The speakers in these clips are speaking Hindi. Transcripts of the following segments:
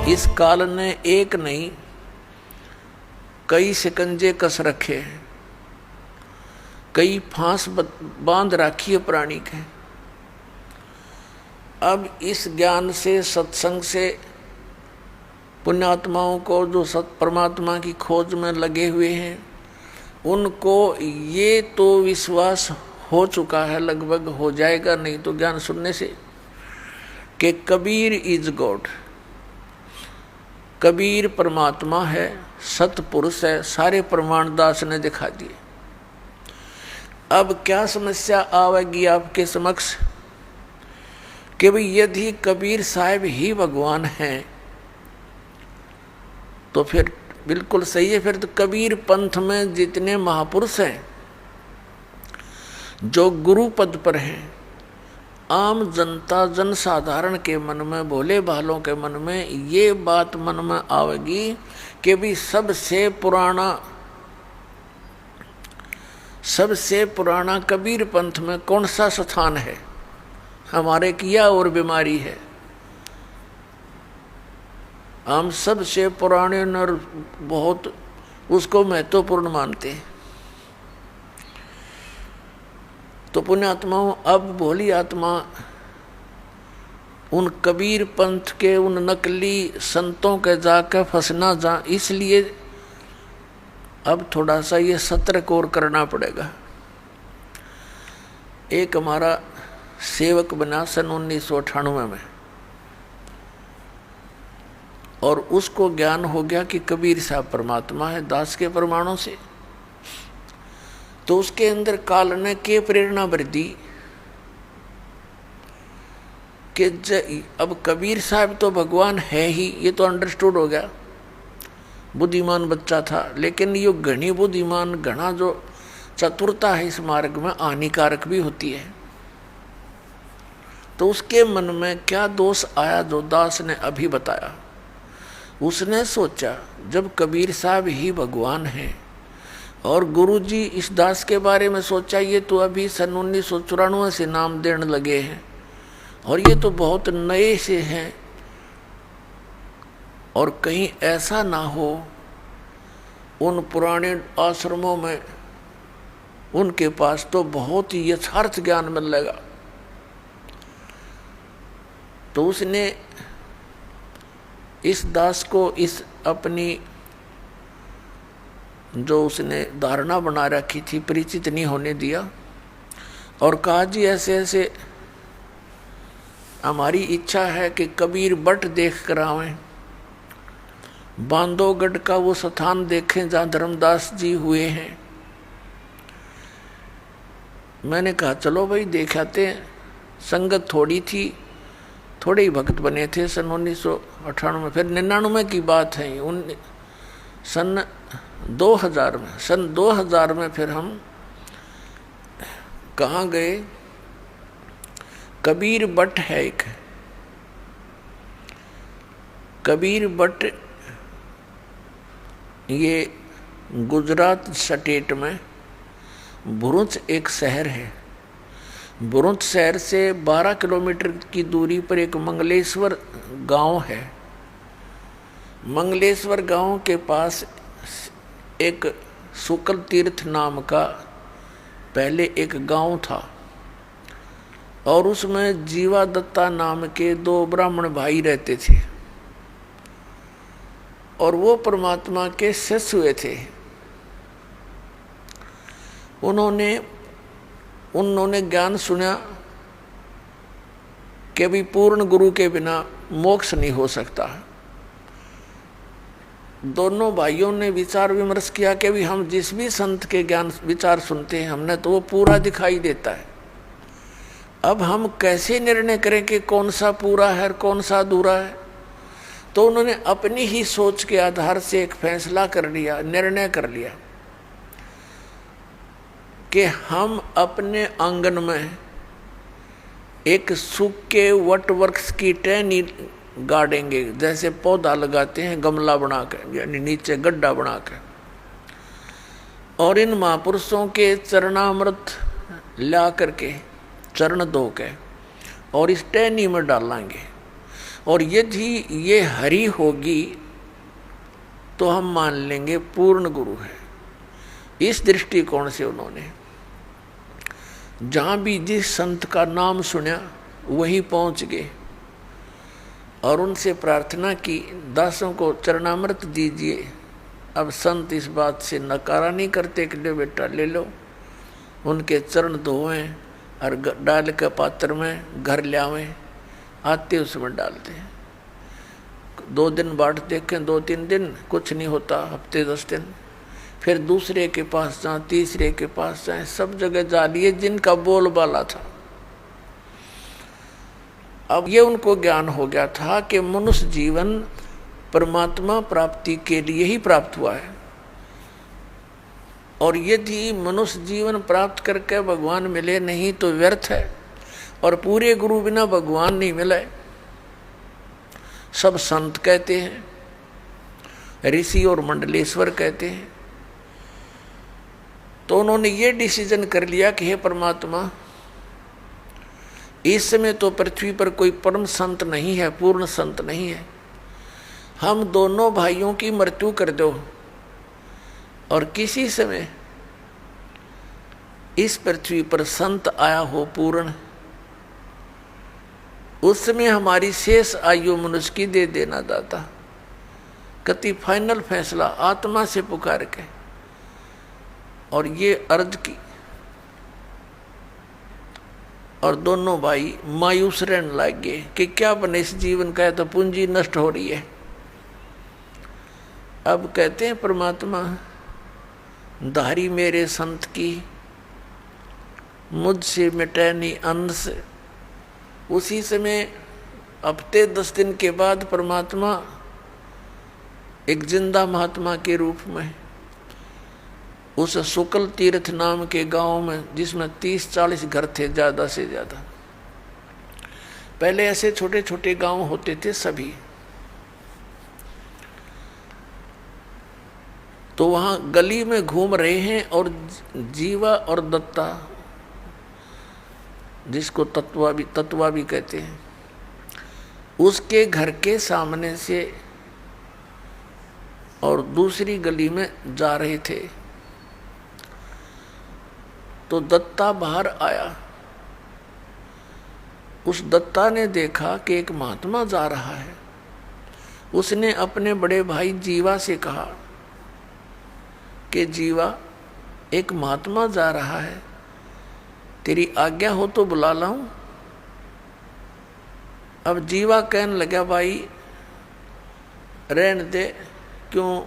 इस काल ने एक नहीं कई शिकंजे कस रखे हैं, कई फांस बांध राखी है प्राणी के। अब इस ज्ञान से, सत्संग से पुण्यात्माओं को जो सत परमात्मा की खोज में लगे हुए हैं, उनको ये तो विश्वास हो चुका है, लगभग हो जाएगा नहीं तो ज्ञान सुनने से, कि कबीर इज गॉड, कबीर परमात्मा है, सतपुरुष है। सारे प्रमाण दास ने दिखा दिए। अब क्या समस्या आवेगी आपके समक्ष कि भाई यदि कबीर साहब ही भगवान हैं तो फिर बिल्कुल सही है। फिर तो कबीर पंथ में जितने महापुरुष हैं जो गुरु पद पर हैं, आम जनता जनसाधारण के मन में, भोले भालों के मन में ये बात मन में आवेगी कि भी सबसे पुराना कबीर पंथ में कौन सा स्थान है, हमारे किया और बीमारी है। हम सबसे पुराने और बहुत उसको महत्वपूर्ण मानते हैं। तो पुण्यात्माओं, अब भोली आत्मा उन कबीर पंथ के उन नकली संतों के जाकर फंसना जा, इसलिए अब थोड़ा सा ये सतर्क और करना पड़ेगा। एक हमारा सेवक बना सन 1998 में, और उसको ज्ञान हो गया कि कबीर साहब परमात्मा है दास के प्रमाणों से। तो उसके अंदर काल ने के प्रेरणा भर दी कि अब कबीर साहब तो भगवान है ही, ये तो अंडरस्टूड हो गया। बुद्धिमान बच्चा था, लेकिन ये घनी बुद्धिमान, घना जो चतुरता है इस मार्ग में हानिकारक भी होती है। तो उसके मन में क्या दोष आया जो दास ने अभी बताया। उसने सोचा जब कबीर साहब ही भगवान हैं और गुरुजी इस दास के बारे में सोचा, ये तो अभी सन 1994 से नाम देने लगे हैं और ये तो बहुत नए से हैं, और कहीं ऐसा ना हो उन पुराने आश्रमों में उनके पास तो बहुत ही यथार्थ ज्ञान मिलेगा। तो उसने इस दास को इस अपनी जो उसने धारणा बना रखी थी परिचित नहीं होने दिया, और कहा जी ऐसे ऐसे हमारी इच्छा है कि कबीर बट देख कर आवें, बांधवगढ़ का वो स्थान देखें जहाँ धर्मदास जी हुए हैं। मैंने कहा चलो भाई देख आते हैं। संगत थोड़ी थी, थोड़े ही भक्त बने थे सन 1998 में। फिर 99 की बात है, सन 2000 में फिर हम कहाँ गए, कबीर बट है एक, कबीर बट ये गुजरात स्टेट में भरूच एक शहर है। भरूच शहर से 12 किलोमीटर की दूरी पर एक मंगलेश्वर गांव है। मंगलेश्वर गांव के पास एक शुक्ल तीर्थ नाम का पहले एक गांव था, और उसमें जीवा दत्ता नाम के 2 ब्राह्मण भाई रहते थे, और वो परमात्मा के शिष्य हुए थे। उन्होंने ज्ञान सुना कि भी पूर्ण गुरु के बिना मोक्ष नहीं हो सकता। दोनों भाइयों ने विचार विमर्श किया कि भी हम जिस भी संत के ज्ञान विचार सुनते हैं हमने तो वो पूरा दिखाई देता है, अब हम कैसे निर्णय करें कि कौन सा पूरा है और कौन सा अधूरा है। तो उन्होंने अपनी ही सोच के आधार से एक फैसला कर लिया, निर्णय कर लिया कि हम अपने आंगन में एक सूखे वट वृक्ष की टहनी गाड़ेंगे, जैसे पौधा लगाते हैं गमला बनाकर, यानी नीचे गड्ढा बनाकर, और इन महापुरुषों के चरणामृत ला करके चरण धो के और इस टहनी में डालेंगे, और यदि ये हरी होगी तो हम मान लेंगे पूर्ण गुरु है। इस दृष्टिकोण से उन्होंने जहाँ भी जिस संत का नाम सुना वहीं पहुँच गए और उनसे प्रार्थना की, दासों को चरणामृत दीजिए। अब संत इस बात से नकारा नहीं करते कि ले बेटा ले लो, उनके चरण धोएं और डाल के पात्र में घर ले आवें, आते उसमें डालते हैं। 2 दिन बाट देखें, 2-3 दिन कुछ नहीं होता, हफ्ते 10 दिन, फिर दूसरे के पास जाएं, तीसरे के पास जाएं, सब जगह जा लिए जिनका बोलबाला था। अब ये उनको ज्ञान हो गया था कि मनुष्य जीवन परमात्मा प्राप्ति के लिए ही प्राप्त हुआ है, और यदि मनुष्य जीवन प्राप्त करके भगवान मिले नहीं तो व्यर्थ है, और पूरे गुरु बिना भगवान नहीं मिले। सब संत कहते हैं, ऋषि और मंडलेश्वर कहते हैं। तो उन्होंने ये डिसीजन कर लिया कि हे परमात्मा, इस समय तो पृथ्वी पर कोई परम संत नहीं है, पूर्ण संत नहीं है, हम दोनों भाइयों की मृत्यु कर दो, और किसी समय इस पृथ्वी पर संत आया हो पूर्ण, उस समय हमारी शेष आयु मनुष्य की दे देना दाता। कति फाइनल फैसला आत्मा से पुकार के और ये अर्ज की, और दोनों भाई मायूस रहने लग गए कि क्या बने इस जीवन का, है तो पूंजी नष्ट हो रही है। अब कहते हैं परमात्मा, धारी मेरे संत की मुझसे मिटे नहीं अंश। उसी समय हफ्ते 10 दिन के बाद परमात्मा एक जिंदा महात्मा के रूप में उस शुक्ल तीर्थ नाम के गांव में, जिसमें 30-40 घर थे ज़्यादा से ज़्यादा, पहले ऐसे छोटे छोटे गांव होते थे सभी, तो वहाँ गली में घूम रहे हैं और जीवा और दत्ता, जिसको तत्वा भी कहते हैं, उसके घर के सामने से और दूसरी गली में जा रहे थे। तो दत्ता बाहर आया। उस दत्ता ने देखा कि एक महात्मा जा रहा है। उसने अपने बड़े भाई जीवा से कहा कि जीवा, एक महात्मा जा रहा है, तेरी आज्ञा हो तो बुला लाऊं। अब जीवा कहने लगा, भाई रहने दे, क्यों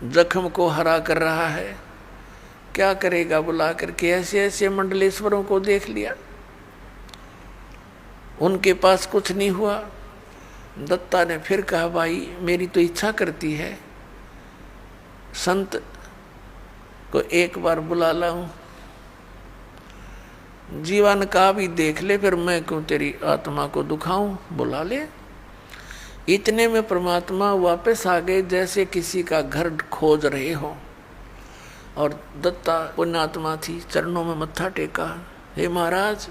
जख्म को हरा कर रहा है, क्या करेगा बुला करके। ऐसे ऐसे मंडलेश्वरों को देख लिया, उनके पास कुछ नहीं हुआ। दत्ता ने फिर कहा, भाई मेरी तो इच्छा करती है संत को एक बार बुला लाऊं। जीवन का भी देख ले, फिर मैं क्यों तेरी आत्मा को दुखाऊं, बुला ले। इतने में परमात्मा वापस आ गए, जैसे किसी का घर खोज रहे हो। और दत्ता पुण्यात्मा थी, चरणों में मत्था टेका, हे महाराज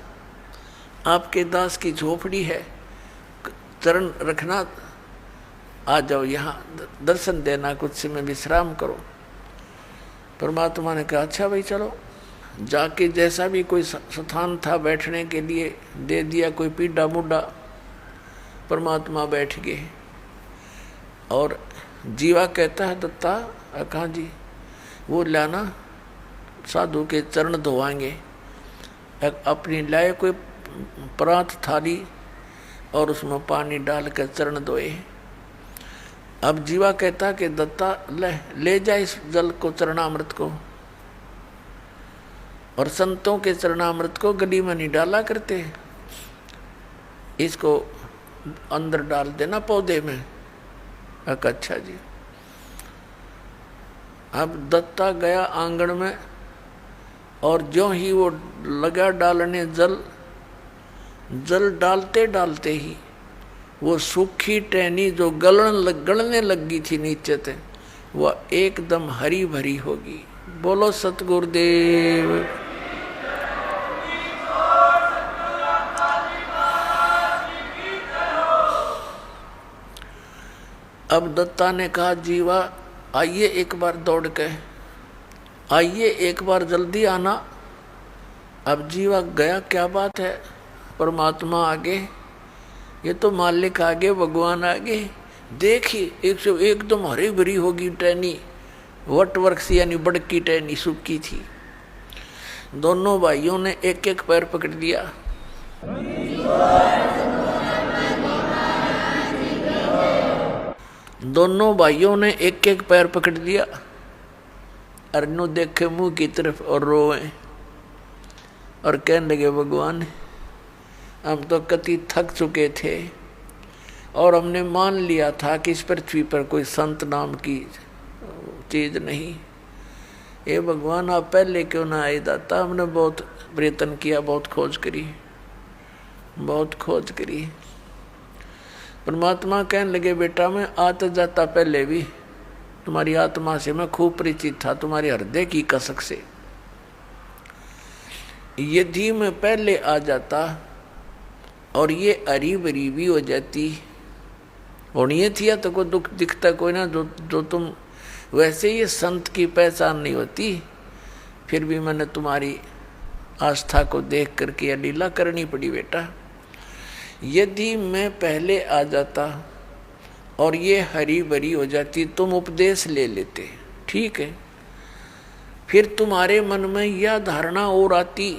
आपके दास की झोपड़ी है, चरण रखना, आ जाओ यहाँ दर्शन देना, कुछ समय विश्राम करो। परमात्मा ने कहा, अच्छा भाई चलो। जाके जैसा भी कोई स्थान था बैठने के लिए दे दिया, कोई पीढ़ा मुड्डा, परमात्मा बैठ गए। और जीवा कहता है, दत्ता कहाँ जी, वो लाना, साधु के चरण धोवाएंगे। अपनी लाए कोई परात थाली और उसमें पानी डाल कर चरण धोए। अब जीवा कहता कि दत्ता ले जा इस जल को, चरणामृत को, और संतों के चरणामृत को गली में नहीं डाला करते, इसको अंदर डाल देना पौधे में। अच्छा जी। अब दत्ता गया आंगन में, और जो ही वो लगा डालने जल डालते डालते ही वो सूखी टहनी जो गलने लगी थी नीचे से, वह एकदम हरी भरी होगी। बोलो सतगुरुदेव। अब दत्ता ने कहा जीवा आइए एक बार दौड़ के, आइए एक बार जल्दी आना। अब जीवा गया, क्या बात है, परमात्मा आगे, ये तो मालिक आगे, भगवान आगे। देखिए एकदम हरी भरी होगी टहनी, वट वृक्ष यानी बड़की टहनी सूखी थी। दोनों भाइयों ने एक एक पैर पकड़ लिया। दोनों भाइयों ने एक एक पैर पकड़ लिया। अरनू देखे मुंह की तरफ और रोए और कहने लगे भगवान हम तो कति थक चुके थे और हमने मान लिया था कि इस पृथ्वी पर कोई संत नाम की चीज नहीं। ये भगवान आप पहले क्यों ना आए दाता, हमने बहुत प्रयत्न किया, बहुत खोज करी, बहुत खोज करी। परमात्मा कहने लगे बेटा मैं आता जाता पहले भी तुम्हारी आत्मा से मैं खूब परिचित था, तुम्हारे हृदय की कसक से। यदि मैं पहले आ जाता और ये अरी बरी भी हो जाती, और ये थी तो कोई दुख दिखता कोई ना, जो तुम वैसे ये संत की पहचान नहीं होती, फिर भी मैंने तुम्हारी आस्था को देख करके यह लीला करनी पड़ी बेटा। यदि मैं पहले आ जाता और ये हरी भरी हो जाती, तुम उपदेश ले लेते, ठीक है, फिर तुम्हारे मन में यह धारणा और आती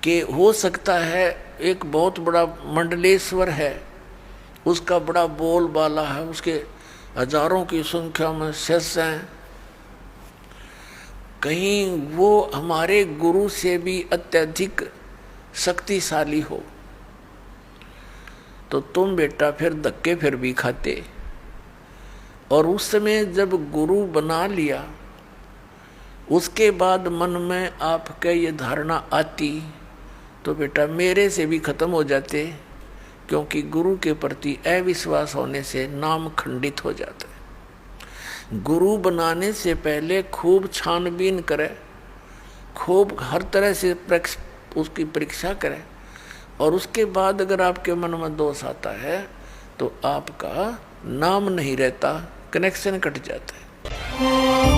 कि हो सकता है एक बहुत बड़ा मंडलेश्वर है, उसका बड़ा बोलबाला है, उसके हजारों की संख्या में शिष्य हैं, कहीं वो हमारे गुरु से भी अत्यधिक शक्तिशाली हो, तो तुम बेटा फिर धक्के फिर भी खाते। और उस समय जब गुरु बना लिया उसके बाद मन में आपके ये धारणा आती तो बेटा मेरे से भी खत्म हो जाते, क्योंकि गुरु के प्रति अविश्वास होने से नाम खंडित हो जाता है। गुरु बनाने से पहले खूब छानबीन करे, खूब हर तरह से उसकी परीक्षा करें, और उसके बाद अगर आपके मन में दोष आता है तो आपका नाम नहीं रहता, कनेक्शन कट जाता है।